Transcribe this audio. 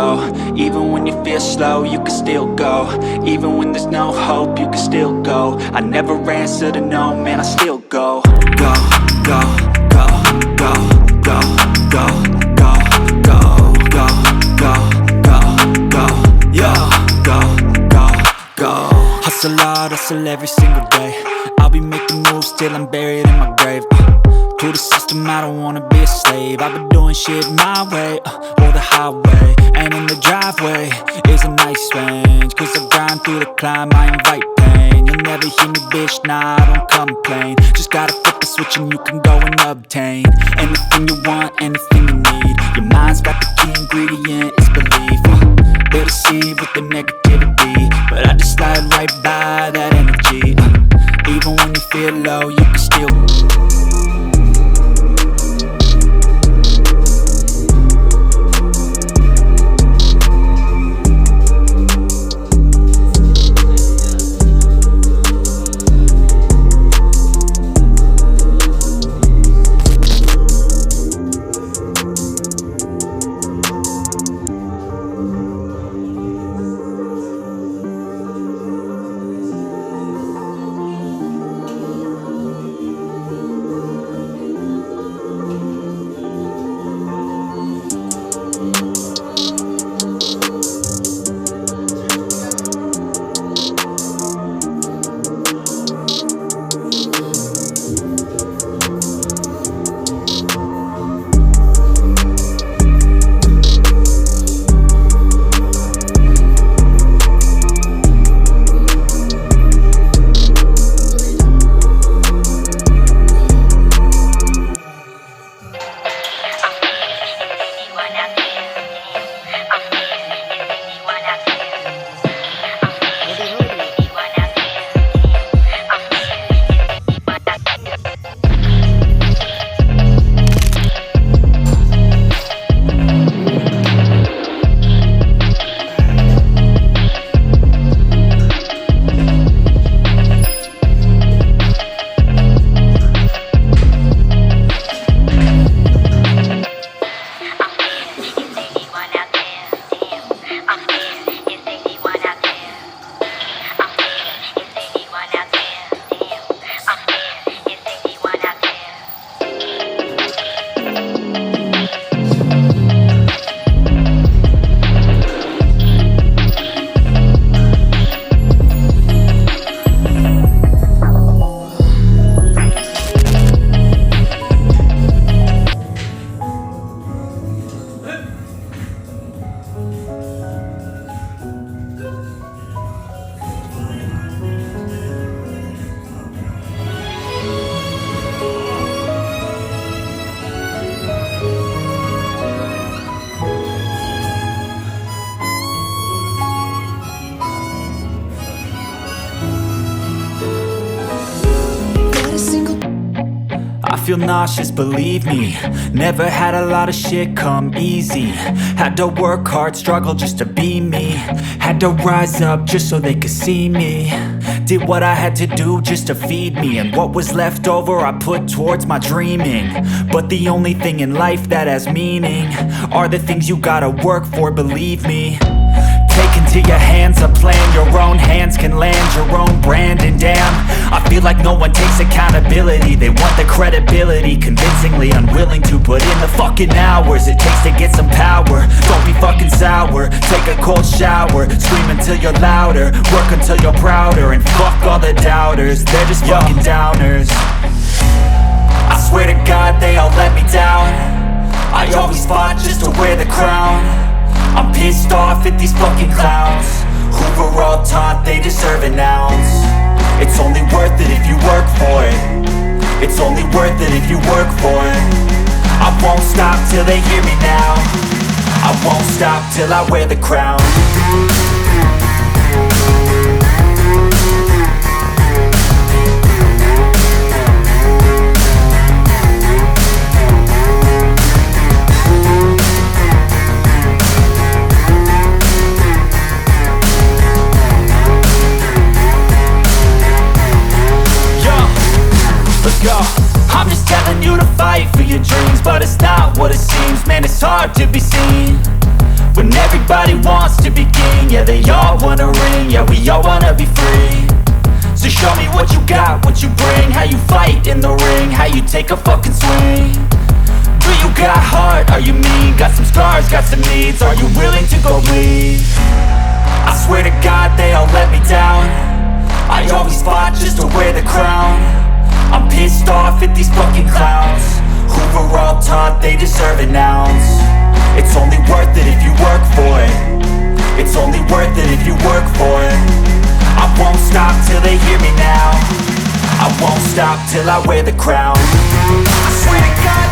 go. Even when you feel slow, you can still go. Even when there's no hope, you can still go. I never answer to no, man, I still go. Go, go, go, go, go, go, go, go, go, go, go, go, yo, go, go, go. Hustle hard, hustle every single day. I'll be making moves till I'm buried in my grave. To the system, I don't wanna be a slave. I've been doing shit my way, or the highway. And in the driveway is a nice range, cause I grind through the climb, I invite pain. You'll never hear me, bitch, nah, I don't complain. Just gotta flip the switch and you can go and obtain anything you want, anything you need. Your mind's got the key ingredient, it's belief. They deceive with the negativity, but I just slide right by that energy. Even when you feel low, you can still. I feel nauseous, believe me. Never had a lot of shit come easy. Had to work hard, struggle just to be me. Had to rise up just so they could see me. Did what I had to do just to feed me, and what was left over I put towards my dreaming. But the only thing in life that has meaning are the things you gotta work for, believe me. Take into your hands a plan, your own hands can land your own brand. And damn, I feel like no one takes accountability. They want the credibility, convincingly unwilling to put in the fucking hours it takes to get some power. Don't be fucking sour, take a cold shower. Scream until you're louder, work until you're prouder. And fuck all the doubters, they're just fucking downers. I swear to God they all let me down. I always fought just to wear the crown. I'm pissed off at these fucking clowns who were all taught they deserve an ounce. It's only worth it if you work for it. It's only worth it if you work for it. I won't stop till they hear me now. I won't stop till I wear the crown. I'm just telling you to fight for your dreams, but it's not what it seems. Man, it's hard to be seen when everybody wants to be king. Yeah, they all wanna ring, yeah, we all wanna be free. So show me what you got, what you bring, how you fight in the ring, how you take a fucking swing. Do you got heart, are you mean? Got some scars, got some needs, are you willing to go bleed? I swear to God they all let me down. I always fought just to wear the crown. I'm pissed off at these fucking clowns who were all taught they deserve an ounce. It's only worth it if you work for it. It's only worth it if you work for it. I won't stop till they hear me now. I won't stop till I wear the crown. I swear to God